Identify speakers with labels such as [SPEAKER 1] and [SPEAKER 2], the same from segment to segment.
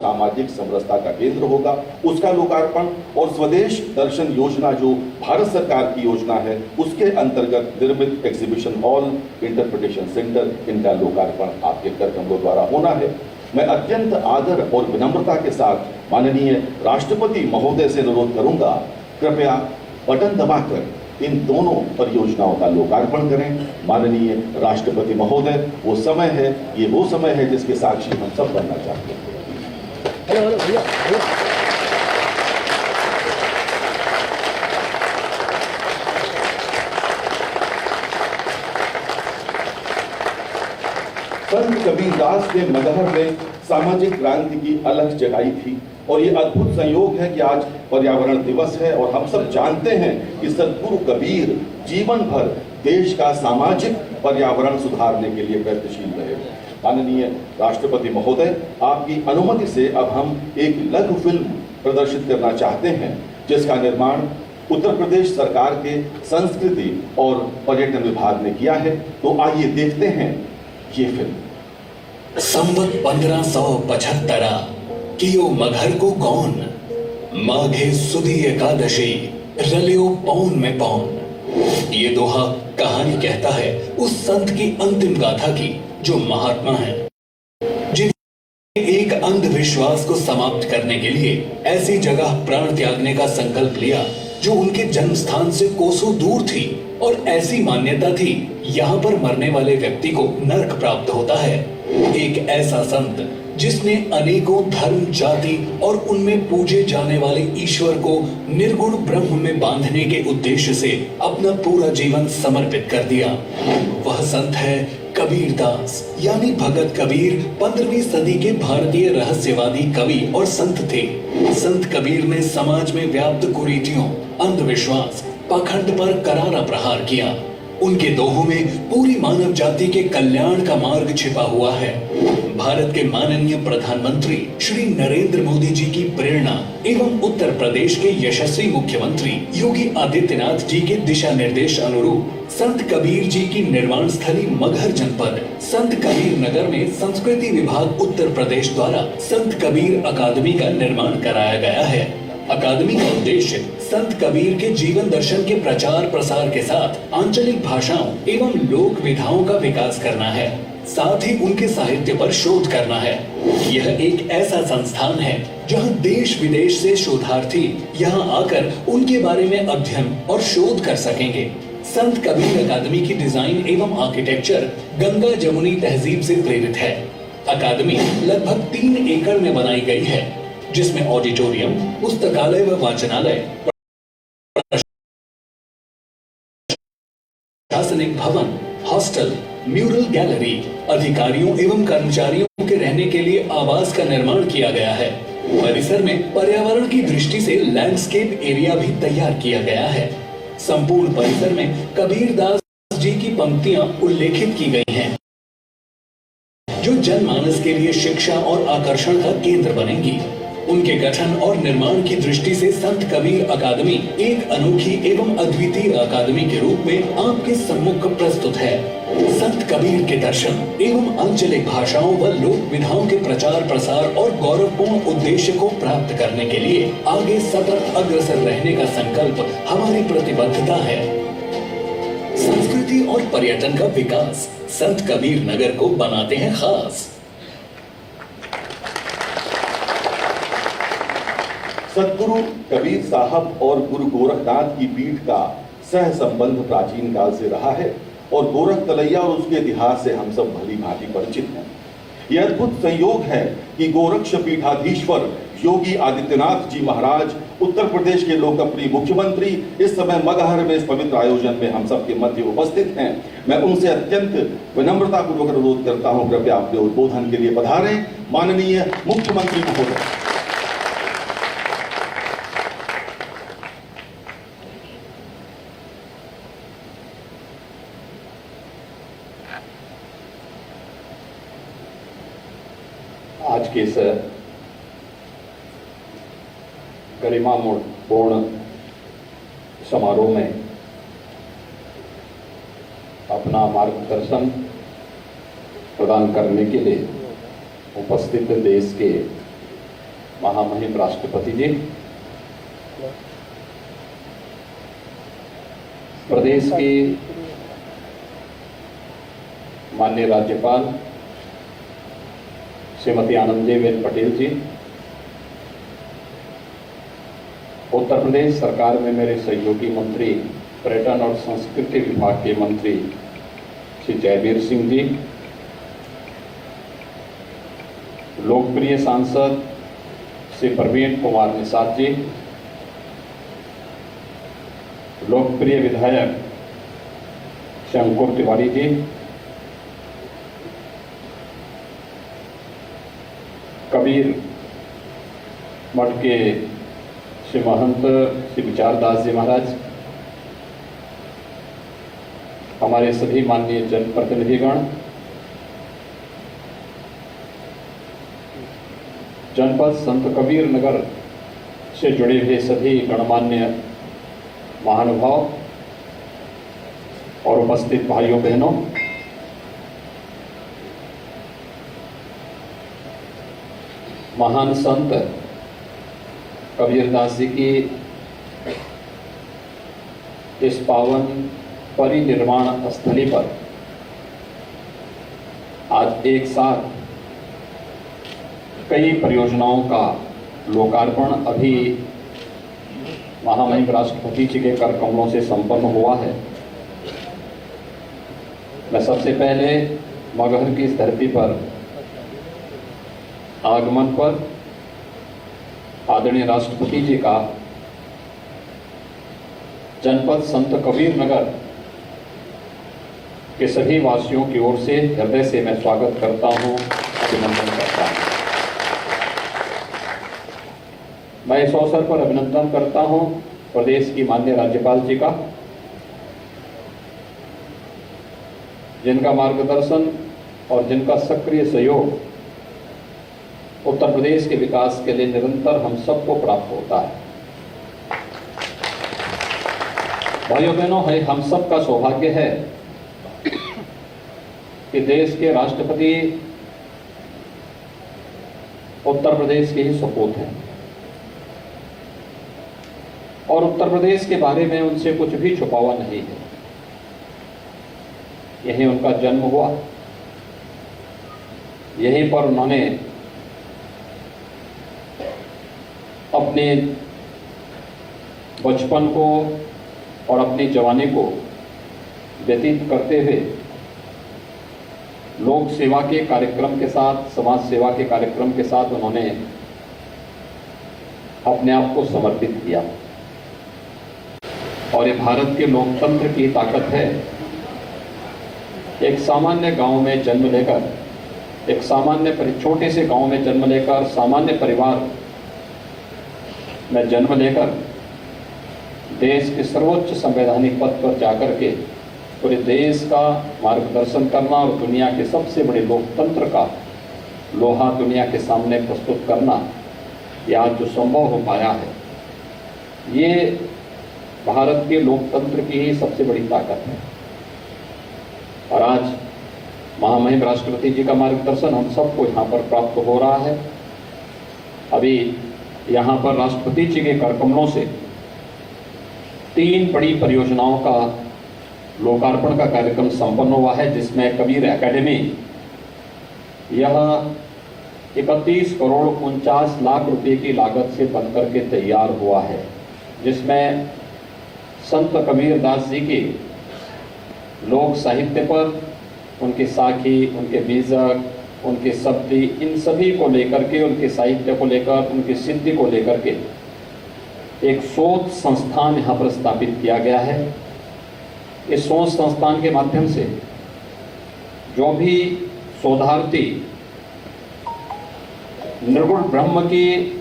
[SPEAKER 1] सामाजिक समरसता का केंद्र होगा, उसका लोकार्पण और स्वदेश दर्शन योजना जो भारत सरकार की योजना है उसके अंतर्गत निर्मित एग्जीबिशन हॉल, इंटरप्रिटेशन सेंटर, इनका लोकार्पण आपके कार्यक्रमों द्वारा होना है। मैं अत्यंत आदर और विनम्रता के साथ माननीय राष्ट्रपति महोदय से अनुरोध करूंगा, कृपया बटन दबाकर इन दोनों परियोजनाओं का लोकार्पण करें। माननीय राष्ट्रपति महोदय, वो समय है, ये वो समय है जिसके साक्षी हम सब बनना चाहते हैं।
[SPEAKER 2] हेलो भैया
[SPEAKER 1] संत कबीरदास ने मगहर में सामाजिक क्रांति की अलग जगाई थी और ये अद्भुत संयोग है कि आज पर्यावरण दिवस है और हम सब जानते हैं कि सद्गुरु कबीर जीवन भर देश का सामाजिक पर्यावरण सुधारने के लिए प्रयत्नशील रहे। माननीय राष्ट्रपति महोदय, आपकी अनुमति से अब हम एक लघु फिल्म प्रदर्शित करना चाहते हैं जिसका निर्माण उत्तर प्रदेश सरकार के संस्कृति और पर्यटन विभाग ने किया है। तो आइए देखते हैं ये फिल्म।
[SPEAKER 3] संवत 1575 कियो मगहर को कौन, माघे सुदी एकादशी रलियो पौन में पौन। ये दोहा कहानी कहता है उस संत की अंतिम गाथा की जो महात्मा है, जिन्होंने एक अंधविश्वास को समाप्त करने के लिए ऐसी जगह प्राण त्यागने का संकल्प लिया जो उनके जन्म स्थान से कोसों दूर थी और ऐसी मान्यता थी यहाँ पर मरने वाले व्यक्ति को नरक प्राप्त होता है। एक ऐसा संत जिसने अनेकों धर्म, जाति और उनमें पूजे जाने वाले ईश्वर को निर्गुण ब्रह्म में बांधने के उद्देश्य से अपना पूरा जीवन समर्पित कर दिया, वह संत है कबीरदास यानी भगत कबीर। 15वीं सदी के भारतीय रहस्यवादी कवि और संत थे। संत कबीर ने समाज में व्याप्त कुरीतियों, अंधविश्वास, पाखंड पर करारा प्रहार किया। उनके दोहों में पूरी मानव जाति के कल्याण का मार्ग छिपा हुआ है। भारत के माननीय प्रधानमंत्री श्री नरेंद्र मोदी जी की प्रेरणा एवं उत्तर प्रदेश के यशस्वी मुख्यमंत्री योगी आदित्यनाथ जी के दिशा निर्देश अनुरूप संत कबीर जी की निर्वाण स्थली मगहर जनपद संत कबीर नगर में संस्कृति विभाग उत्तर प्रदेश द्वारा संत कबीर अकादमी का निर्माण कराया गया है। अकादमी का उद्देश्य संत कबीर के जीवन दर्शन के प्रचार प्रसार के साथ आंचलिक भाषाओं एवं लोक विधाओं का विकास करना है, साथ ही उनके साहित्य पर शोध करना है। यह एक ऐसा संस्थान है जहां देश विदेश से शोधार्थी यहां आकर उनके बारे में अध्ययन और शोध कर सकेंगे। संत कबीर अकादमी की डिजाइन एवं आर्किटेक्चर गंगा जमुनी तहजीब से प्रेरित है। अकादमी लगभग 3 एकड़ में बनाई गई है, जिसमें ऑडिटोरियम, पुस्तकालय व वाचनालय, प्रशासनिक भवन, हॉस्टल, म्यूरल गैलरी, अधिकारियों एवं कर्मचारियों के रहने के लिए आवास का निर्माण किया गया है। परिसर में पर्यावरण की दृष्टि से लैंडस्केप एरिया भी तैयार किया गया है। संपूर्ण परिसर में कबीरदास जी की पंक्तियां उल्लेखित की गई हैं, जो जनमानस के लिए शिक्षा और आकर्षण का केंद्र बनेंगी। उनके गठन और निर्माण की दृष्टि से संत कबीर अकादमी एक अनोखी एवं अद्वितीय अकादमी के रूप में आपके सम्मुख प्रस्तुत है। संत कबीर के दर्शन एवं आंचलिक भाषाओं व लोक विधाओं के प्रचार प्रसार और गौरवपूर्ण उद्देश्य को प्राप्त करने के लिए आगे सतत अग्रसर रहने का संकल्प हमारी प्रतिबद्धता है। संस्कृति और पर्यटन का विकास संत कबीर नगर को बनाते हैं खास।
[SPEAKER 1] सद्गुरु कबीर साहब और गुरु गोरखनाथ की पीठ का सह संबंध प्राचीन काल से रहा है और गोरख तलैया और उसके इतिहास से हम सब भली भांति परिचित हैं। यह अद्भुत संयोग है कि गोरक्ष पीठाधीश्वर योगी आदित्यनाथ जी महाराज उत्तर प्रदेश के लोकप्रिय मुख्यमंत्री इस समय मगहर में इस पवित्र आयोजन में हम सबके मध्य उपस्थित हैं। मैं उनसे अत्यंत विनम्रता पूर्वक अनुरोध करता हूं, कृपया अपने उद्बोधन के लिए पधारें। माननीय मुख्यमंत्री महोदय।
[SPEAKER 4] आज के इस गरिमापूर्ण समारोह में अपना मार्गदर्शन प्रदान करने के लिए उपस्थित देश के महामहिम राष्ट्रपति जी, प्रदेश की माननीय राज्यपाल श्रीमती आनंदीबेन पटेल जी, उत्तर प्रदेश सरकार में मेरे सहयोगी मंत्री पर्यटन और संस्कृति विभाग के मंत्री श्री जयवीर सिंह जी, लोकप्रिय सांसद श्री प्रवीण कुमार निषाद जी, लोकप्रिय विधायक श्री अंकुर तिवारी जी, कबीर मठ के श्री महंत श्री विचारदास जी महाराज, हमारे सभी माननीय जनप्रतिनिधिगण, जनपद संत कबीर नगर से जुड़े हुए सभी गणमान्य महानुभाव और उपस्थित भाइयों बहनों, महान संत कबीरदास जी की इस पावन परिनिर्वाण स्थली पर आज एक साथ कई परियोजनाओं का लोकार्पण अभी महामहिम राष्ट्रपति जी के कर कमलों से संपन्न हुआ है। मैं सबसे पहले मगहर की इस धरती पर आगमन पर आदरणीय राष्ट्रपति जी का जनपद संत कबीर नगर के सभी वासियों की ओर से हृदय से मैं स्वागत करता हूं, अभिनंदन करता हूं। मैं इस अवसर पर अभिनंदन करता हूं प्रदेश की माननीय राज्यपाल जी का, जिनका मार्गदर्शन और जिनका सक्रिय सहयोग उत्तर प्रदेश के विकास के लिए निरंतर हम सबको प्राप्त होता है। भाइयों बहनों, हम सब का सौभाग्य है कि देश के राष्ट्रपति उत्तर प्रदेश के ही सपूत हैं और उत्तर प्रदेश के बारे में उनसे कुछ भी छुपा हुआ नहीं है। यहीं उनका जन्म हुआ, यहीं पर उन्होंने अपने बचपन को और अपनी जवानी को व्यतीत करते हुए लोक सेवा के कार्यक्रम के साथ, समाज सेवा के कार्यक्रम के साथ उन्होंने अपने आप को समर्पित किया। और ये भारत के लोकतंत्र की ताकत है। एक सामान्य गांव में जन्म लेकर, एक सामान्य छोटे से गांव में जन्म लेकर, सामान्य परिवार में जन्म लेकर देश के सर्वोच्च संवैधानिक पद पर जाकर के पूरे देश का मार्गदर्शन करना और दुनिया के सबसे बड़े लोकतंत्र का लोहा दुनिया के सामने प्रस्तुत करना, यह आज जो संभव हो पाया है, ये भारत के लोकतंत्र की ही सबसे बड़ी ताकत है। और आज महामहिम राष्ट्रपति जी का मार्गदर्शन हम सबको यहाँ पर प्राप्त हो रहा है। अभी यहाँ पर राष्ट्रपति जी के कर कमलों से 3 बड़ी परियोजनाओं का लोकार्पण का कार्यक्रम संपन्न हुआ है, जिसमें कबीर एकेडमी, यह 31 करोड़ 49 लाख रुपए की लागत से बनकर के तैयार हुआ है, जिसमें संत कबीरदास जी के लोक साहित्य पर, उनके साखी, उनके बीजक, उनके शब्दी, इन सभी को लेकर के, उनके साहित्य को लेकर, उनकी सिद्धि को लेकर के एक शोध संस्थान यहाँ पर स्थापित किया गया है। इस शोध संस्थान के माध्यम से जो भी शोधार्थी निर्गुण ब्रह्म की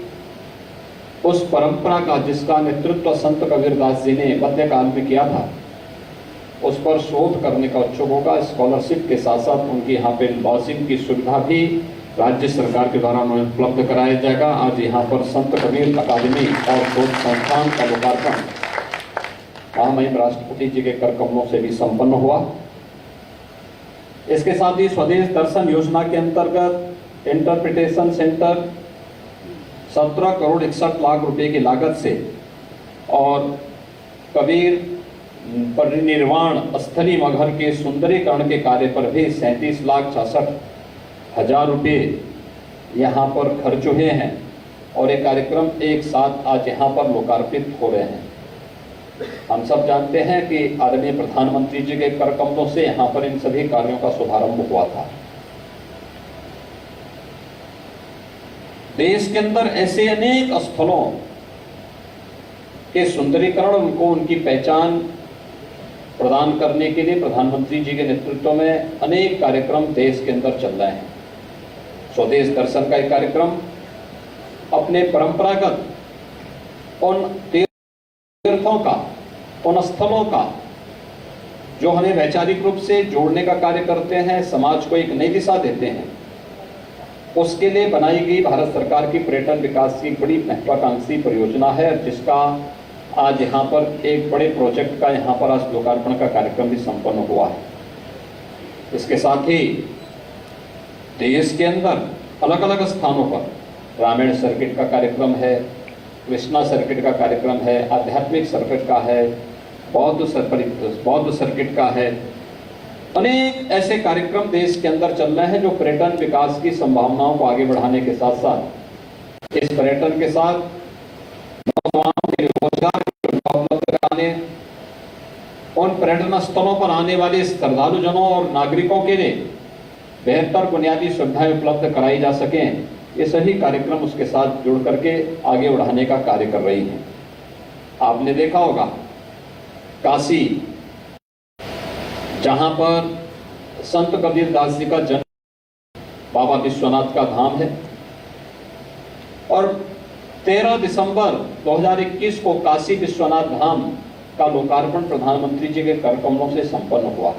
[SPEAKER 4] उस परंपरा का, जिसका नेतृत्व संत कबीरदास जी ने मध्यकाल में किया था, उस पर शोध करने का इच्छुक होगा, स्कॉलरशिप के साथ साथ उनकी यहाँ पे लॉजिंग की सुविधा भी राज्य सरकार के द्वारा उन्हें उपलब्ध कराया जाएगा। आज यहाँ पर संत कबीर अकादमी और शोध संस्थान का लोकार्पण महामहिम राष्ट्रपति जी के कर कमलों से भी संपन्न हुआ। इसके साथ ही स्वदेश दर्शन योजना के अंतर्गत इंटरप्रिटेशन सेंटर 17 करोड़ 61 लाख रुपए की लागत से और कबीर परिनिर्वाण स्थली मगहर के सुंदरीकरण के कार्य पर भी 37,66,000 रुपये यहाँ पर खर्च हुए हैं और ये कार्यक्रम एक साथ आज यहाँ पर लोकार्पित हो रहे हैं। हम सब जानते हैं कि आदरणीय प्रधानमंत्री जी के कर कमलों से यहाँ पर इन सभी कार्यों का शुभारंभ हुआ था। देश के अंदर ऐसे अनेक स्थलों के सुंदरीकरण, उनको उनकी पहचान प्रदान करने के लिए प्रधानमंत्री जी के नेतृत्व में अनेक कार्यक्रम देश के अंदर चल रहे हैं। स्वदेश दर्शन का एक कार्यक्रम अपने परंपरागत उन तीर्थों का, उन स्थलों का जो हमें वैचारिक रूप से जोड़ने का कार्य करते हैं, समाज को एक नई दिशा देते हैं, उसके लिए बनाई गई भारत सरकार की पर्यटन विकास की बड़ी महत्वाकांक्षी परियोजना है, जिसका आज यहाँ पर एक बड़े प्रोजेक्ट का यहाँ पर आज लोकार्पण का कार्यक्रम भी संपन्न हुआ है। इसके साथ ही देश के अंदर अलग अलग स्थानों पर रामायण सर्किट का कार्यक्रम है, कृष्णा सर्किट का कार्यक्रम है, आध्यात्मिक सर्किट का है, बौद्ध सर्किट का है। अनेक ऐसे कार्यक्रम देश के अंदर चल रहे हैं जो पर्यटन विकास की संभावनाओं को आगे बढ़ाने के साथ साथ इस पर्यटन के साथ नौजवानों के रोजगार उपलब्ध कराने, उन पर्यटन स्थलों पर आने वाले श्रद्धालुजनों और नागरिकों के लिए बेहतर बुनियादी सुविधाएं उपलब्ध कराई जा सकें, ये सभी कार्यक्रम उसके साथ जुड़ करके आगे बढ़ाने का कार्य कर रही हैं। आपने देखा होगा काशी, जहां पर संत कबीरदास जी का जन्म, बाबा विश्वनाथ का धाम है, और 13 दिसंबर 2021 को काशी विश्वनाथ धाम का लोकार्पण प्रधानमंत्री जी के कर कमलों से संपन्न हुआ।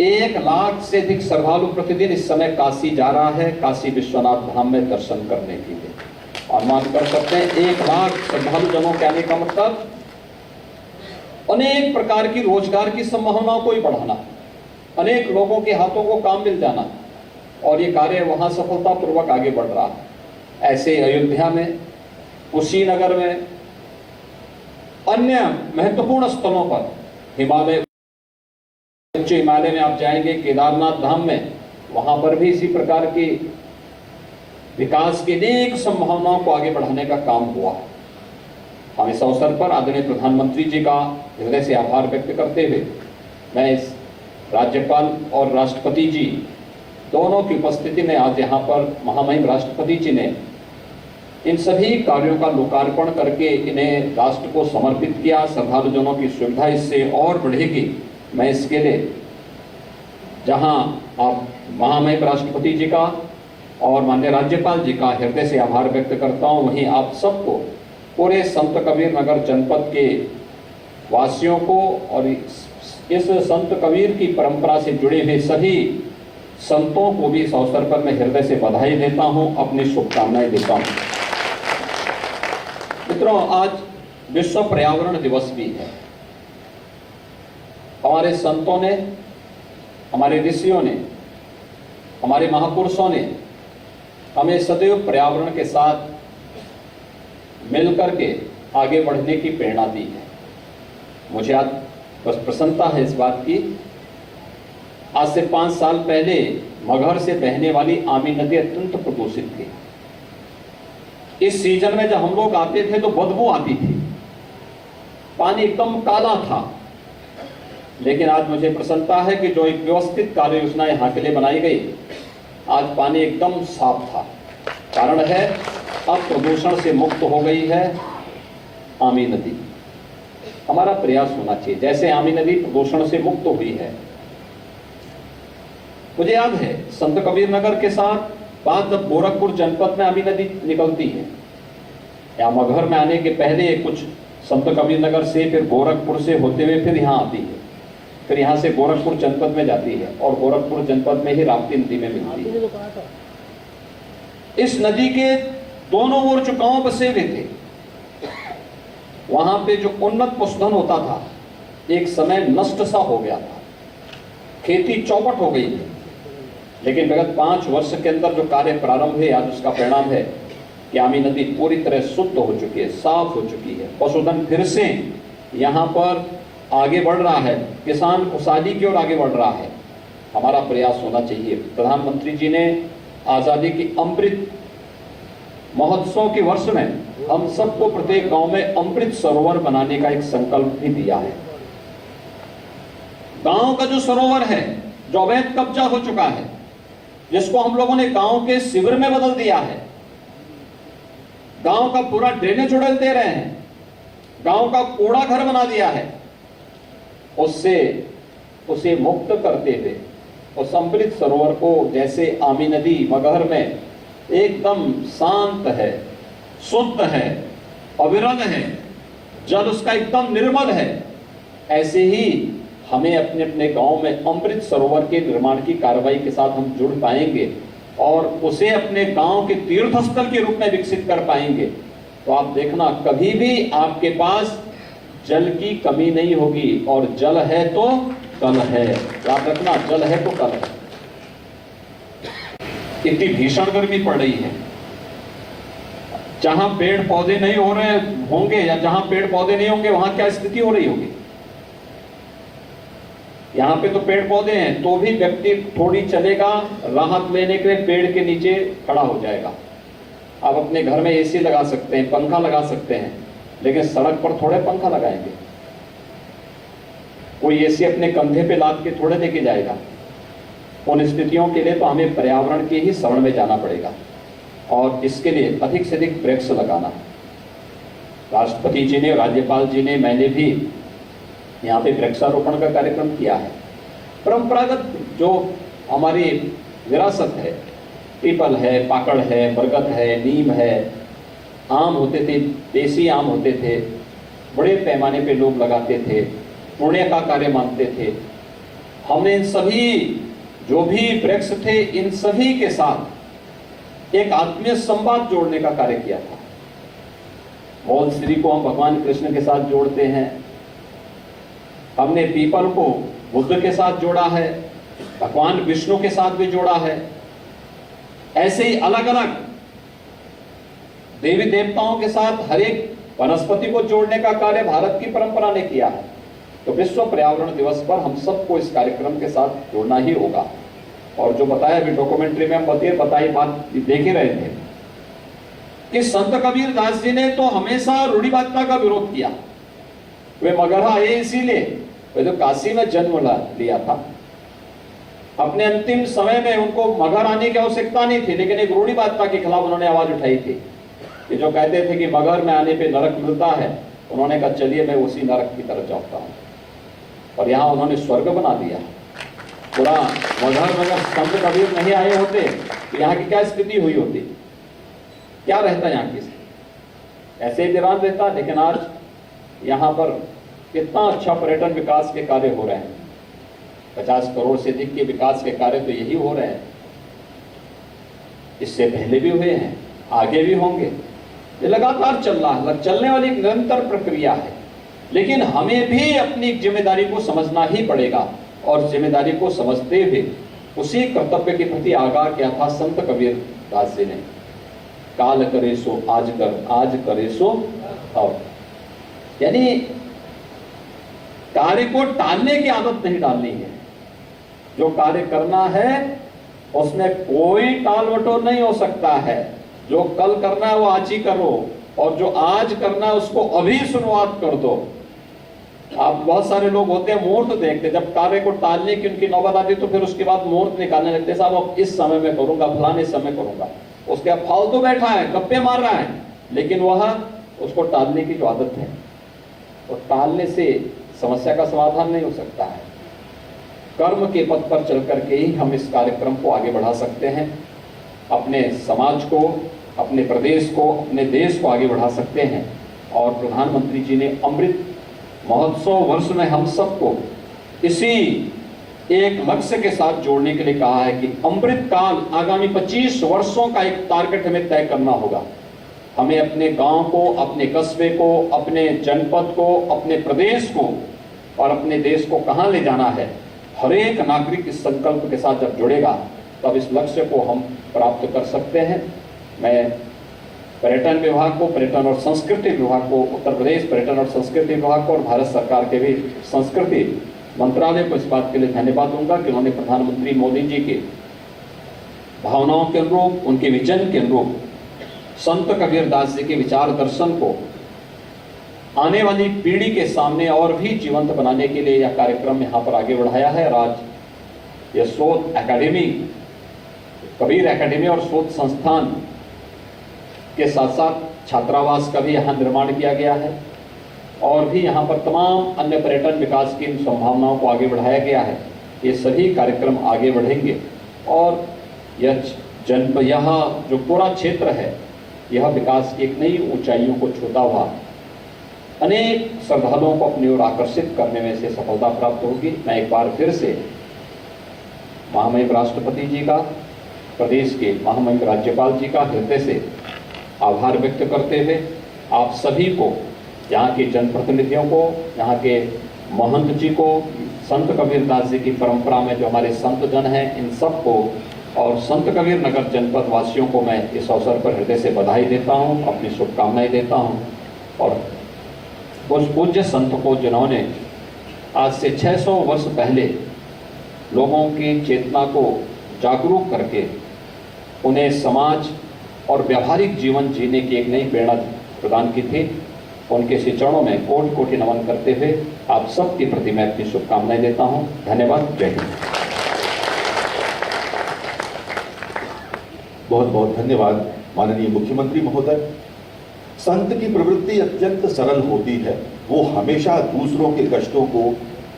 [SPEAKER 4] 1 लाख से अधिक श्रद्धालु प्रतिदिन इस समय काशी जा रहा है, काशी विश्वनाथ धाम में दर्शन करने के लिए। अनुमान कर सकते हैं 1 लाख श्रद्धालु जनों के आने का मतलब अनेक प्रकार की रोजगार की संभावनाओं को ही बढ़ाना, अनेक लोगों के हाथों को काम मिल जाना, और ये कार्य वहां सफलतापूर्वक आगे बढ़ रहा है। ऐसे अयोध्या में, कुशीनगर में, अन्य महत्वपूर्ण स्थलों पर, हिमालय, उच्च हिमालय में आप जाएंगे, केदारनाथ धाम में, वहां पर भी इसी प्रकार की विकास की अनेक संभावनाओं को आगे बढ़ाने का काम हुआ है। हम इस अवसर पर आदरणीय प्रधानमंत्री जी का हृदय से आभार व्यक्त करते हुए मैं इस राज्यपाल और राष्ट्रपति जी दोनों की उपस्थिति में आज यहाँ पर महामहिम राष्ट्रपति जी ने इन सभी कार्यों का लोकार्पण करके इन्हें राष्ट्र को समर्पित किया। श्रद्धालुजनों की सुविधा इससे और बढ़ेगी। मैं इसके लिए जहाँ आप महामहिम राष्ट्रपति जी का और माननीय राज्यपाल जी का हृदय से आभार व्यक्त करता हूँ, वहीं आप सबको, पूरे संत कबीर नगर जनपद के वासियों को और इस संत कबीर की परंपरा से जुड़े हुए सभी संतों को भी इस अवसर पर मैं हृदय से बधाई देता हूं, अपनी शुभकामनाएं देता हूं। मित्रों, आज विश्व पर्यावरण दिवस भी है। हमारे संतों ने, हमारे ऋषियों ने, हमारे महापुरुषों ने हमें सदैव पर्यावरण के साथ मिलकर के आगे बढ़ने की प्रेरणा दी है। मुझे आज बस प्रसन्नता है इस बात की, आज से 5 साल पहले मगहर से बहने वाली आमी नदी अत्यंत प्रदूषित थी। इस सीजन में जब हम लोग आते थे तो बदबू आती थी, पानी एकदम काला था। लेकिन आज मुझे प्रसन्नता है कि जो एक व्यवस्थित कार्य योजना यहाँ के लिए बनाई गई, आज पानी एकदम साफ था। कारण है अब प्रदूषण से मुक्त हो गई है आमी नदी। हमारा प्रयास होना चाहिए, जैसे आमी नदी प्रदूषण से मुक्त हुई है। मुझे याद है संत कबीर नगर के साथ बाद जब गोरखपुर जनपद में आमी नदी निकलती है, या मगहर में आने के पहले कुछ संत कबीर नगर से, फिर गोरखपुर से होते हुए फिर यहाँ आती है, फिर यहाँ से गोरखपुर जनपद में जाती है और गोरखपुर जनपद में ही राप्ती नदी में मिलती है। इस नदी के दोनों ओर जो गांव बसे हुए थे, वहां पे जो उन्नत पशुधन होता था, एक समय नष्ट सा हो गया था, खेती चौपट हो गई थी। लेकिन विगत 5 वर्ष के अंदर जो कार्य प्रारंभ हुए, आज उसका परिणाम है कि आमी नदी पूरी तरह शुद्ध हो चुकी है, साफ हो चुकी है, पशुधन फिर से यहाँ पर आगे बढ़ रहा है, किसान खुशहाली की ओर आगे बढ़ रहा है। हमारा प्रयास होना चाहिए। प्रधानमंत्री जी ने आज़ादी की अमृत महोत्सव के वर्ष में हम सबको प्रत्येक गांव में अमृत सरोवर बनाने का एक संकल्प भी दिया है। गांव का जो सरोवर है, जो अवैध कब्जा हो चुका है, जिसको हम लोगों ने गांव के शिविर में बदल दिया है, गांव का पूरा ड्रेनेज उड़ेल दे रहे हैं, गांव का कूड़ा घर बना दिया है, उसे मुक्त करते हुए उस अमृत सरोवर को, जैसे आमी नदी मगहर में एकदम शांत है, शुद्ध है, अविरल है, जल उसका एकदम निर्मल है, ऐसे ही हमें अपने अपने गांव में अमृत सरोवर के निर्माण की कार्रवाई के साथ हम जुड़ पाएंगे और उसे अपने गांव के तीर्थ स्थल के रूप में विकसित कर पाएंगे। तो आप देखना, कभी भी आपके पास जल की कमी नहीं होगी, और जल है तो कल है। याद रखना, जल है तो कल है। इतनी भीषण गर्मी पड़ रही है, जहां पेड़ पौधे नहीं हो रहे होंगे या जहां पेड़ पौधे नहीं होंगे वहां क्या स्थिति हो रही होगी। यहां पे तो पेड़ पौधे हैं, तो भी व्यक्ति थोड़ी चलेगा, राहत लेने के लिए पेड़ के नीचे खड़ा हो जाएगा। आप अपने घर में एसी लगा सकते हैं, पंखा लगा सकते हैं, लेकिन सड़क पर थोड़े पंखा लगाएंगे। कोई एसी अपने कंधे पे लाद के थोड़े लेके जाएगा। उन स्थितियों के लिए तो हमें पर्यावरण के ही शरण में जाना पड़ेगा, और इसके लिए अधिक से अधिक वृक्ष लगाना। राष्ट्रपति जी ने, राज्यपाल जी ने, मैंने भी यहाँ पे वृक्षारोपण का कार्यक्रम किया है। परंपरागत जो हमारी विरासत है, पीपल है, पाकड़ है, बरगद है, नीम है, आम होते थे, देसी आम होते थे, बड़े पैमाने पे लोग लगाते थे, पुण्य का कार्य मानते थे। हमने इन सभी जो भी वृक्ष थे, इन सभी के साथ एक आत्मीय संवाद जोड़ने का कार्य किया था। मौल श्री को हम भगवान कृष्ण के साथ जोड़ते हैं, हमने पीपल को बुद्ध के साथ जोड़ा है, भगवान विष्णु के साथ भी जोड़ा है। ऐसे ही अलग अलग देवी देवताओं के साथ हर एक वनस्पति को जोड़ने का कार्य भारत की परंपरा ने किया है। तो विश्व पर्यावरण दिवस पर हम सबको इस कार्यक्रम के साथ जोड़ना ही होगा। और जो बताया अभी डॉक्यूमेंट्री में हम बताई बात देख ही रहे थे कि संत कबीर दास जी ने तो हमेशा रूढ़िवादिता का विरोध किया। वे मगहर आए इसीलिए, वे तो काशी में जन्म लिया था। अपने अंतिम समय में उनको मगहर आने की आवश्यकता नहीं थी, लेकिन एक रूढ़िवादिता के खिलाफ उन्होंने आवाज उठाई थी कि जो कहते थे कि मगहर में आने पे नरक मिलता है, उन्होंने कहा चलिए मैं उसी नरक की तरफ जाता हूं, और यहाँ उन्होंने स्वर्ग बना दिया। पूरा मगहर में अगर संत कबीर नहीं आए होते तो यहाँ की क्या स्थिति हुई होती, क्या रहता यहाँ की स्थिति? ऐसे ही वीरान रहता। लेकिन आज यहाँ पर कितना अच्छा पर्यटन विकास के कार्य हो रहे हैं। 50 करोड़ से अधिक के विकास के कार्य तो यही हो रहे हैं, इससे पहले भी हुए हैं, आगे भी होंगे। ये लगातार चल रहा है, चलने वाली एक निरंतर प्रक्रिया है। लेकिन हमें भी अपनी जिम्मेदारी को समझना ही पड़ेगा, और जिम्मेदारी को समझते हुए उसी कर्तव्य के प्रति आगाह किया था संत कबीर दास जी ने। काल करे सो आज कर, आज करे सो अब। यानी कार्य को टालने की आदत नहीं डालनी है। जो कार्य करना है उसमें कोई टाल वटोर नहीं हो सकता है। जो कल करना है वो आज ही करो, और जो आज करना है उसको अभी शुरुआत कर दो। आप बहुत सारे लोग होते हैं मुहूर्त देखते, जब कार्य को टालने की उनकी नौबत आती तो फिर उसके बाद मुहूर्त निकालने लगते, साहब अब इस समय में करूंगा, फलाने समय करूंगा। उसके अब फालतू बैठा है, गप्पे मार रहा है, लेकिन वह उसको टालने की जो आदत है, और टालने से समस्या का समाधान नहीं हो सकता है। कर्म के पथ पर चल करके ही हम इस कार्यक्रम को आगे बढ़ा सकते हैं, अपने समाज को, अपने प्रदेश को, अपने देश को आगे बढ़ा सकते हैं। और प्रधानमंत्री जी ने अमृत महोत्सव वर्ष में हम सबको इसी एक लक्ष्य के साथ जोड़ने के लिए कहा है कि अमृत काल आगामी 25 वर्षों का एक टारगेट हमें तय करना होगा। हमें अपने गांव को, अपने कस्बे को, अपने जनपद को, अपने प्रदेश को और अपने देश को कहां ले जाना है, हर एक नागरिक इस संकल्प के साथ जब जुड़ेगा तब इस लक्ष्य को हम प्राप्त कर सकते हैं। मैं पर्यटन विभाग को, पर्यटन और संस्कृति विभाग को, उत्तर प्रदेश पर्यटन और संस्कृति विभाग को और भारत सरकार के भी संस्कृति मंत्रालय को इस बात के लिए धन्यवाद दूंगा कि उन्होंने प्रधानमंत्री मोदी जी के भावनाओं के अनुरूप, उनके विजन के अनुरूप संत कबीर दास जी के विचार दर्शन को आने वाली पीढ़ी के सामने और भी जीवंत बनाने के लिए यह कार्यक्रम यहाँ पर आगे बढ़ाया है। और आज यह शोध एकेडमी, कबीर एकेडमी और शोध संस्थान के साथ साथ छात्रावास का भी यहाँ निर्माण किया गया है और भी यहाँ पर तमाम अन्य पर्यटन विकास की संभावनाओं को आगे बढ़ाया गया है। ये सभी कार्यक्रम आगे बढ़ेंगे और यह जो पूरा क्षेत्र है यह विकास की एक नई ऊंचाइयों को छूता हुआ अनेक श्रद्धालुओं को अपनी ओर आकर्षित करने में से सफलता प्राप्त होगी। मैं एक बार फिर से महामहिम राष्ट्रपति जी का, प्रदेश के महामहिम राज्यपाल जी का हृदय से आभार व्यक्त करते हुए आप सभी को, यहाँ के जनप्रतिनिधियों को, यहाँ के महंत जी को, संत कबीर दास जी की परंपरा में जो हमारे संत जन हैं, इन सब को और संत कबीर नगर जनपद वासियों को मैं इस अवसर पर हृदय से बधाई देता हूँ, अपनी शुभकामनाएं देता हूँ। और उस पूज्य संत को जिन्होंने आज से 600 वर्ष पहले लोगों की चेतना को जागरूक करके उन्हें समाज और व्यावहारिक जीवन जीने की एक नई प्रेरणा प्रदान की थी, उनके श्री चरणों में कोटि कोटि नमन करते हुए आप सबके प्रति मैं अपनी शुभकामनाएं देता हूं। धन्यवाद। जय हिंद।
[SPEAKER 1] बहुत बहुत धन्यवाद माननीय मुख्यमंत्री महोदय। संत की प्रवृत्ति अत्यंत सरल होती है, वो हमेशा दूसरों के कष्टों को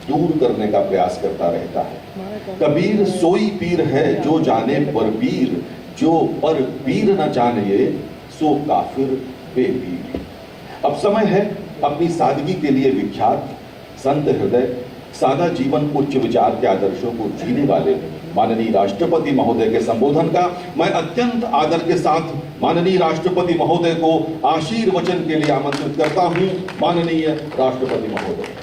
[SPEAKER 1] दूर करने का प्रयास करता रहता है। कबीर सोई पीर है जो जाने पर पीर, जो पर पीर न जाने सो काफिर बेपीर। अब समय है अपनी सादगी के लिए विख्यात संत हृदय, सादा जीवन, उच्च विचार के आदर्शों को जीने वाले माननीय राष्ट्रपति महोदय के संबोधन का मैं अत्यंत आदर के साथ माननीय राष्ट्रपति महोदय को आशीर्वचन के लिए आमंत्रित करता हूं। माननीय राष्ट्रपति महोदय।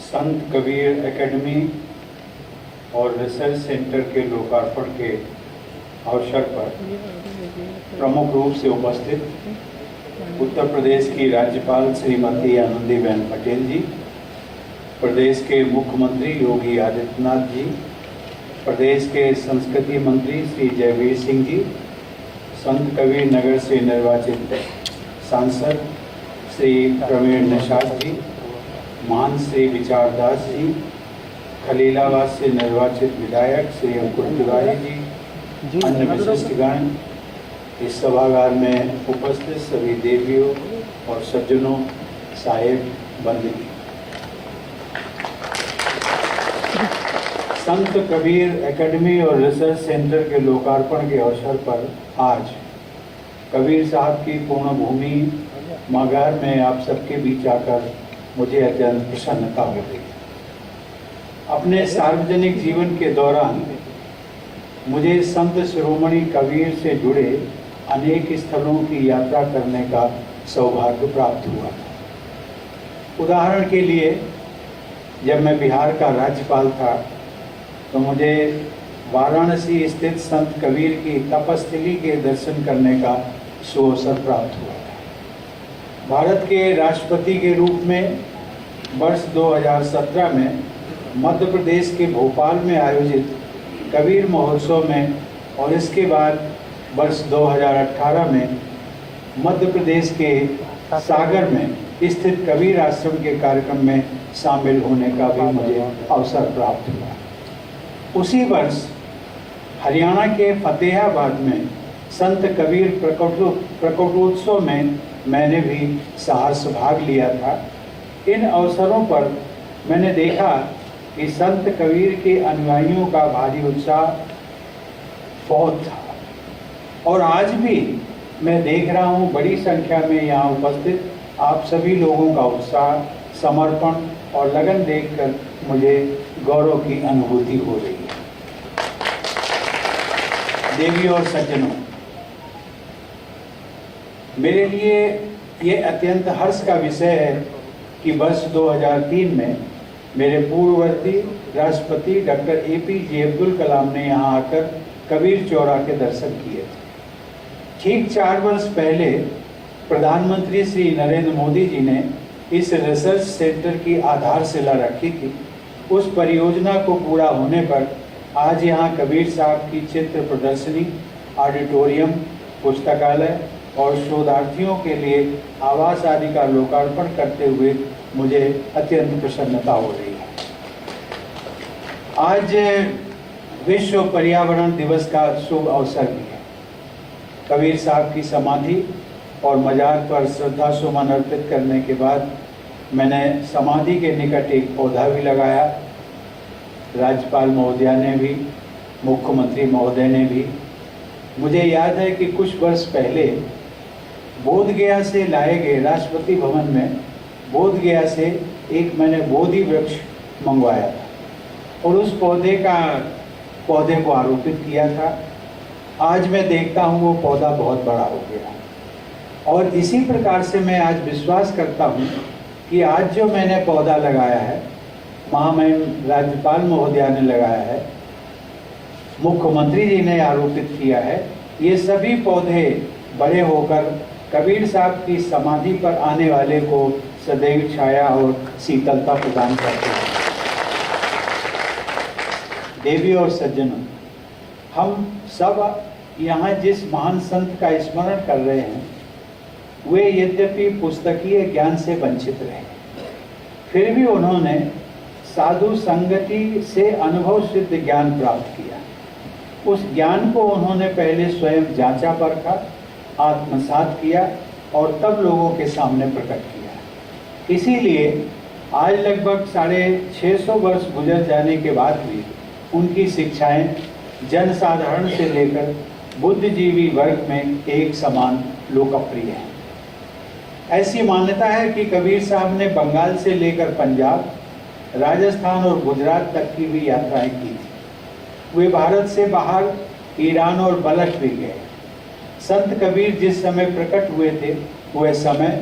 [SPEAKER 5] संत कबीर एकेडमी और रिसर्च सेंटर के लोकार्पण के अवसर पर प्रमुख रूप से उपस्थित उत्तर प्रदेश की राज्यपाल श्रीमती आनंदीबेन पटेल जी, प्रदेश के मुख्यमंत्री योगी आदित्यनाथ जी, प्रदेश के संस्कृति मंत्री श्री जयवीर सिंह जी, संत कबीर नगर से निर्वाचित सांसद श्री प्रवीण निषाद जी, महान श्री विचारदास जी, खलीलाबाद से निर्वाचित विधायक श्री अंकुर तिवारी जी, अन्य विशिष्टगण, इस सभागार में उपस्थित सभी देवियों और सज्जनों, साहेब बंदी। संत कबीर एकेडमी और रिसर्च सेंटर के लोकार्पण के अवसर पर आज कबीर साहब की पूर्ण भूमि मगहर में आप सबके बीच आकर मुझे अत्यंत प्रसन्नता हो रही है। अपने सार्वजनिक जीवन के दौरान मुझे संत शिरोमणि कबीर से जुड़े अनेक स्थलों की यात्रा करने का सौभाग्य प्राप्त हुआ। उदाहरण के लिए, जब मैं बिहार का राज्यपाल था तो मुझे वाराणसी स्थित संत कबीर की तपस्थली के दर्शन करने का सुअवसर प्राप्त हुआ। भारत के राष्ट्रपति के रूप में वर्ष 2017 में मध्य प्रदेश के भोपाल में आयोजित कबीर महोत्सव में और इसके बाद वर्ष 2018 में मध्य प्रदेश के सागर में स्थित कबीर आश्रम के कार्यक्रम में शामिल होने का भी मुझे अवसर प्राप्त हुआ। उसी वर्ष हरियाणा के फतेहाबाद में संत कबीर प्रकटोत्सव में मैंने भी साहस भाग लिया था। इन अवसरों पर मैंने देखा कि संत कबीर के अनुयायियों का भारी उत्साह बहुत था और आज भी मैं देख रहा हूँ बड़ी संख्या में यहाँ उपस्थित आप सभी लोगों का उत्साह, समर्पण और लगन देखकर मुझे गौरव की अनुभूति हो रही है। देवी और सज्जनों, मेरे लिए ये अत्यंत हर्ष का विषय है कि वर्ष 2003 में मेरे पूर्ववर्ती राष्ट्रपति डॉक्टर APJ अब्दुल कलाम ने यहाँ आकर कबीर चौरा के दर्शन किए थे। ठीक 4 वर्ष पहले प्रधानमंत्री श्री नरेंद्र मोदी जी ने इस रिसर्च सेंटर की आधारशिला रखी थी। उस परियोजना को पूरा होने पर आज यहाँ कबीर साहब की चित्र प्रदर्शनी, ऑडिटोरियम, पुस्तकालय और शोधार्थियों के लिए आवास आदि का लोकार्पण करते हुए मुझे अत्यंत प्रसन्नता हो रही है। आज विश्व पर्यावरण दिवस का शुभ अवसर भी है। कबीर साहब की समाधि और मजार पर श्रद्धा सुमन अर्पित करने के बाद मैंने समाधि के निकट एक पौधा भी लगाया। राज्यपाल महोदया ने भी, मुख्यमंत्री महोदय ने भी। मुझे याद है कि कुछ वर्ष पहले बोधगया से लाए गए, राष्ट्रपति भवन में बोधगया से एक मैंने बोधि वृक्ष मंगवाया था और उस पौधे को आरोपित किया था। आज मैं देखता हूँ वो पौधा बहुत बड़ा हो गया और इसी प्रकार से मैं आज विश्वास करता हूँ कि आज जो मैंने पौधा लगाया है, महामहिम राज्यपाल महोदया ने लगाया है, मुख्यमंत्री जी ने आरोपित किया है, ये सभी पौधे बड़े होकर कबीर साहब की समाधि पर आने वाले को सदैव छाया और शीतलता प्रदान करते हैं। देवी और सज्जनों, हम सब यहाँ जिस महान संत का स्मरण कर रहे हैं, वे यद्यपि पुस्तकीय ज्ञान से वंचित रहे, फिर भी उन्होंने साधु संगति से अनुभव सिद्ध ज्ञान प्राप्त किया। उस ज्ञान को उन्होंने पहले स्वयं जांचा परखा, आत्मसात किया और तब लोगों के सामने प्रकट किया। इसीलिए आज लगभग 650 वर्ष गुजर जाने के बाद भी उनकी शिक्षाएं जनसाधारण से लेकर बुद्धिजीवी वर्ग में एक समान लोकप्रिय हैं। ऐसी मान्यता है कि कबीर साहब ने बंगाल से लेकर पंजाब, राजस्थान और गुजरात तक की भी यात्राएं की थी। वे भारत से बाहर ईरान और बलख भी गए। संत कबीर जिस समय प्रकट हुए थे, वह समय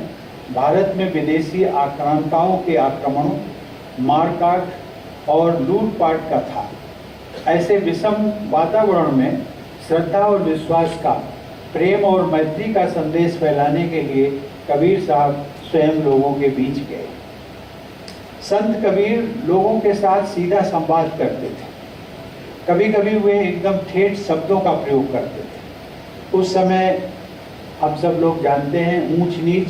[SPEAKER 5] भारत में विदेशी आक्रांताओं के आक्रमणों, मारकाट और लूटपाट का था। ऐसे विषम वातावरण में श्रद्धा और विश्वास का, प्रेम और मैत्री का संदेश फैलाने के लिए कबीर साहब स्वयं लोगों के बीच गए। संत कबीर लोगों के साथ सीधा संवाद करते थे। कभी कभी वे एकदम ठेठ शब्दों का प्रयोग करते थे। उस समय आप सब लोग जानते हैं, ऊंच नीच,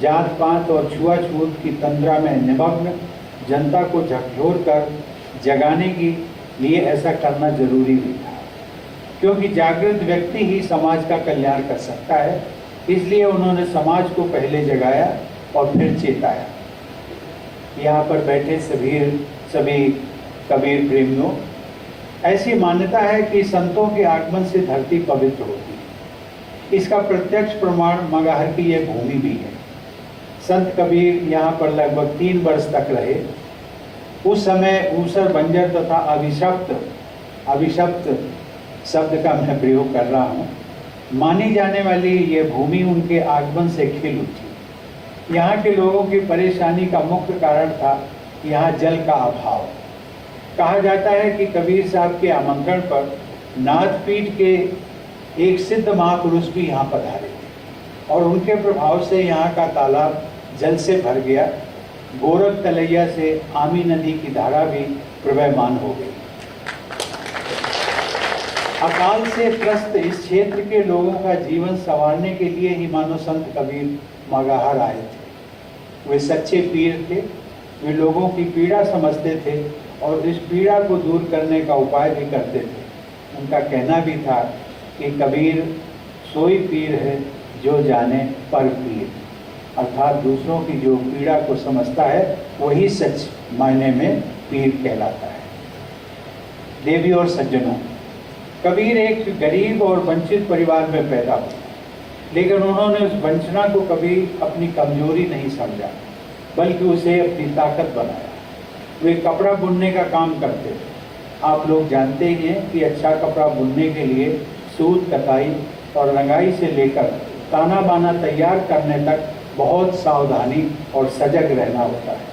[SPEAKER 5] जात पात और छुआछूत की तंद्रा में निमग्न जनता को झकझोर कर जगाने के लिए ऐसा करना जरूरी भी था, क्योंकि जागृत व्यक्ति ही समाज का कल्याण कर सकता है। इसलिए उन्होंने समाज को पहले जगाया और फिर चेताया। यहाँ पर बैठे सभी कबीर प्रेमियों, ऐसी मान्यता है कि संतों के आगमन से धरती पवित्र होती है। इसका प्रत्यक्ष प्रमाण मगहर की यह भूमि भी है। संत कबीर यहाँ पर लगभग 3 वर्ष तक रहे। उस समय ऊसर, बंजर तथा अभिशप्त शब्द का मैं प्रयोग कर रहा हूँ, मानी जाने वाली ये भूमि उनके आगमन से खिल उठी। यहाँ के लोगों की परेशानी का मुख्य कारण था यहाँ जल का अभाव। कहा जाता है कि कबीर साहब के आमंत्रण पर नाथपीठ के एक सिद्ध महापुरुष भी यहाँ पधारे और उनके प्रभाव से यहाँ का तालाब जल से भर गया। गोरख तलैया से आमी नदी की धारा भी प्रवहमान हो गई। अकाल से त्रस्त इस क्षेत्र के लोगों का जीवन संवारने के लिए ही मानो संत कबीर मगहर आए थे। वे सच्चे पीर थे। वे लोगों की पीड़ा समझते थे और इस पीड़ा को दूर करने का उपाय भी करते थे। उनका कहना भी था कि कबीर सोई पीर है जो जाने पर पीर, अर्थात दूसरों की जो पीड़ा को समझता है वही सच मायने में पीर कहलाता है। देवी और सज्जनों, कबीर एक गरीब और वंचित परिवार में पैदा हुए, लेकिन उन्होंने उस वंचना को कभी अपनी कमजोरी नहीं समझा, बल्कि उसे अपनी ताकत बनाया। वे कपड़ा बुनने का काम करते थे। आप लोग जानते ही हैं कि अच्छा कपड़ा बुनने के लिए सूत, कताई और रंगाई से लेकर ताना बाना तैयार करने तक बहुत सावधानी और सजग रहना होता है।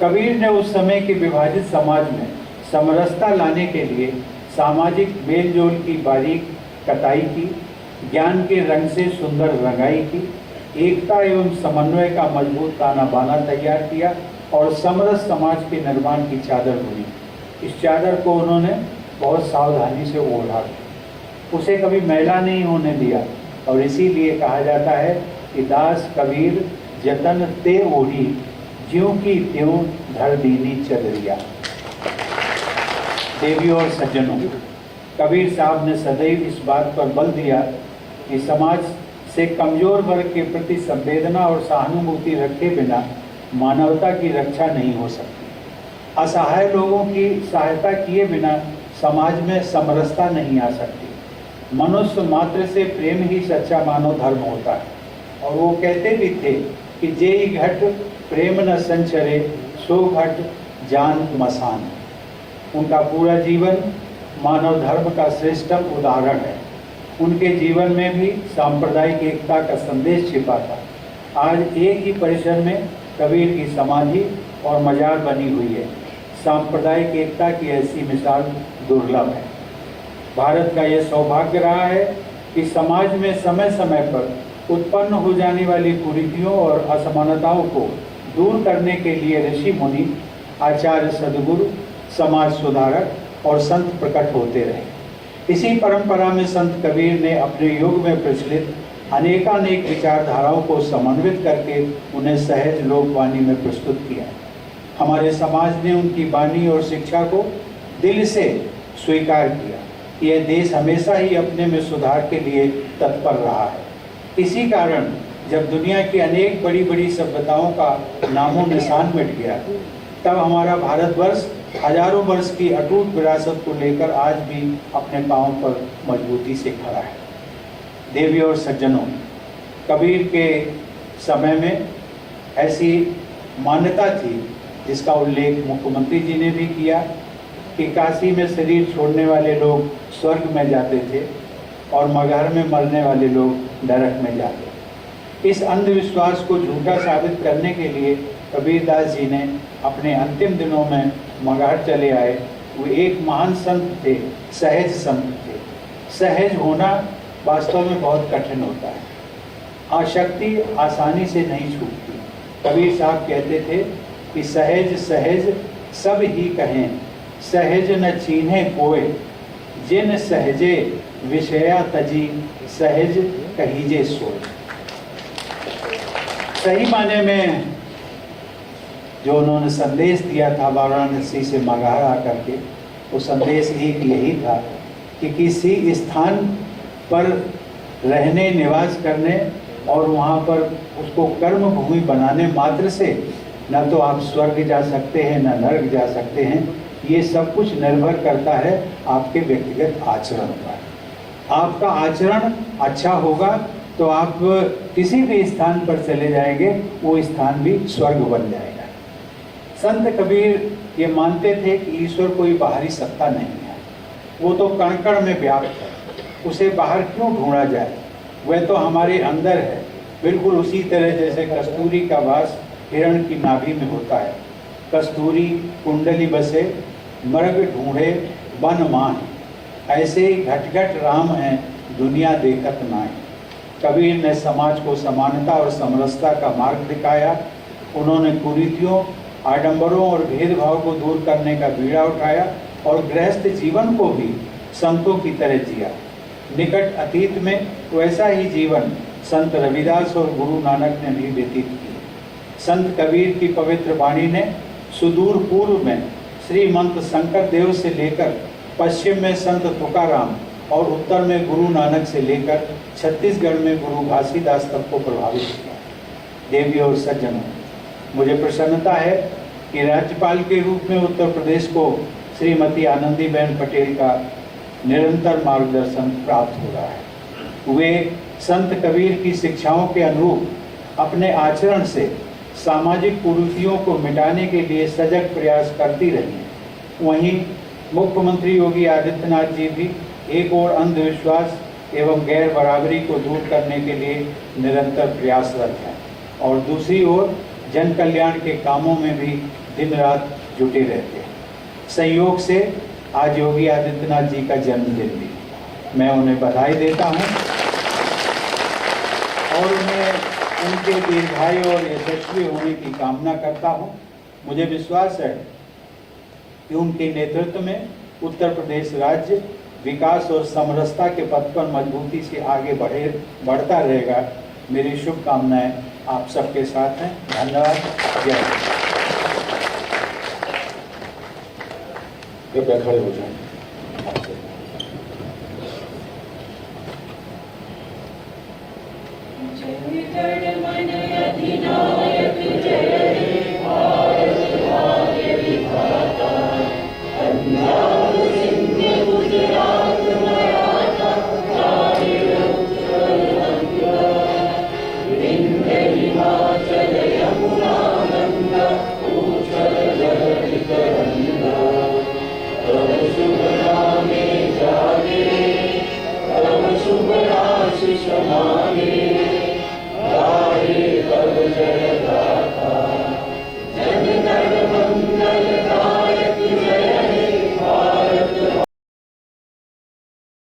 [SPEAKER 5] कबीर ने उस समय के विभाजित समाज में समरसता लाने के लिए सामाजिक मेलजोल की बारीक कटाई की, ज्ञान के रंग से सुंदर रंगाई की, एकता एवं समन्वय का मजबूत ताना बाना तैयार किया और समरस समाज के निर्माण की चादर बुनी। इस चादर को उन्होंने बहुत सावधानी से ओढ़ा, उसे कभी मैला नहीं होने दिया और इसीलिए कहा जाता है कि दास कबीर जतन ते ओढ़ी, ज्यों की त्यों धर दीनी चदरिया। देवियों और सज्जनों, कबीर साहब ने सदैव इस बात पर बल दिया कि समाज से कमजोर वर्ग के प्रति संवेदना और सहानुभूति रखे बिना मानवता की रक्षा नहीं हो सकती। असहाय लोगों की सहायता किए बिना समाज में समरसता नहीं आ सकती। मनुष्य मात्र से प्रेम ही सच्चा मानव धर्म होता है। और वो कहते भी थे कि जेई घट प्रेम न संचरे, सो घट जान मसान। उनका पूरा जीवन मानव धर्म का श्रेष्ठतम उदाहरण है। उनके जीवन में भी सांप्रदायिक एकता का संदेश छिपा था। आज एक ही परिसर में कबीर की समाधि और मजार बनी हुई है। सांप्रदायिक एकता की ऐसी मिसाल दुर्लभ है। भारत का यह सौभाग्य रहा है कि समाज में समय समय पर उत्पन्न हो जाने वाली कुरीतियों और असमानताओं को दूर करने के लिए ऋषि मुनि, आचार्य, सद्गुरु, समाज सुधारक और संत प्रकट होते रहे। इसी परंपरा में संत कबीर ने अपने युग में प्रचलित अनेकानेक विचारधाराओं को समन्वित करके उन्हें सहज लोकवाणी में प्रस्तुत किया। हमारे समाज ने उनकी वाणी और शिक्षा को दिल से स्वीकार किया। यह देश हमेशा ही अपने में सुधार के लिए तत्पर रहा है। इसी कारण जब दुनिया की अनेक बड़ी बड़ी सभ्यताओं का नामो निशान मिट गया, तब हमारा भारतवर्ष हजारों वर्ष की अटूट विरासत को लेकर आज भी अपने पांव पर मजबूती से खड़ा है। देवियों और सज्जनों, कबीर के समय में ऐसी मान्यता थी जिसका उल्लेख मुख्यमंत्री जी ने भी किया कि काशी में शरीर छोड़ने वाले लोग स्वर्ग में जाते थे और मगहर में मरने वाले लोग नरक में जाते। इस अंधविश्वास को झूठा साबित करने के लिए कबीरदास जी ने अपने अंतिम दिनों में मगहर चले आए। वो एक महान संत थे, सहज संत थे। सहज होना वास्तव में बहुत कठिन होता है। आसक्ति आसानी से नहीं छूटती। कबीर साहब कहते थे कि सहज सहज सब ही कहें, सहज न चीन्हे कोय, जिन सहजे विषया तजी, सहज कहीजे सोय। सही माने में जो उन्होंने संदेश दिया था वाराणसी से मगहर आकर के, वो संदेश एक यही था कि किसी स्थान पर रहने, निवास करने और वहाँ पर उसको कर्म भूमि बनाने मात्र से न तो आप स्वर्ग जा सकते हैं न नरक जा सकते हैं। ये सब कुछ निर्भर करता है आपके व्यक्तिगत आचरण पर। आपका आचरण अच्छा होगा तो आप किसी भी स्थान पर चले जाएंगे, वो स्थान भी स्वर्ग बन जाएगा। संत कबीर ये मानते थे कि ईश्वर कोई बाहरी सत्ता नहीं है, वो तो कण कण में व्याप्त है, उसे बाहर क्यों ढूंढा जाए, वह तो हमारे अंदर है। बिल्कुल उसी तरह जैसे कस्तूरी का वास हिरण की नाभि में होता है। कस्तूरी कुंडली बसे, मृग ढूंढे बन मान, ऐसे ही घट घट राम हैं दुनिया देखत नाय। कबीर ने समाज को समानता और समरसता का मार्ग दिखाया। उन्होंने कुरीतियों, आडंबरों और भेदभाव को दूर करने का बीड़ा उठाया और गृहस्थ जीवन को भी संतों की तरह जिया। निकट अतीत में वैसा ही जीवन संत रविदास और गुरु नानक ने भी व्यतीत किया। संत कबीर की पवित्र वाणी ने सुदूर पूर्व में श्रीमंत शंकर देव से लेकर पश्चिम में संत तुकाराम और उत्तर में गुरु नानक से लेकर छत्तीसगढ़ में गुरु घासीदास तक को प्रभावित किया। देवियों और सज्जनों, मुझे प्रसन्नता है कि राज्यपाल के रूप में उत्तर प्रदेश को श्रीमती आनंदीबेन पटेल का निरंतर मार्गदर्शन प्राप्त हो रहा है। वे संत कबीर की शिक्षाओं के अनुरूप अपने आचरण से सामाजिक कुरीतियों को मिटाने के लिए सजग प्रयास करती रही। वहीं मुख्यमंत्री योगी आदित्यनाथ जी भी एक और अंधविश्वास एवं गैर बराबरी को दूर करने के लिए निरंतर प्रयासरत हैं। और दूसरी ओर जन कल्याण के कामों में भी दिन रात जुटे रहते हैं। संयोग से आज योगी आदित्यनाथ जी का जन्मदिन भी, मैं उन्हें बधाई देता हूं और उन्हें उनके दीर्घायु और यशस्वी होने की कामना करता हूं। मुझे विश्वास है कि उनके नेतृत्व में उत्तर प्रदेश राज्य विकास और समरसता के पथ पर मजबूती से आगे बढ़ता रहेगा। मेरी शुभकामनाएं आप सबके साथ हैं। धन्यवाद। जय हिंद।
[SPEAKER 1] कृपया खड़े हो जाएं।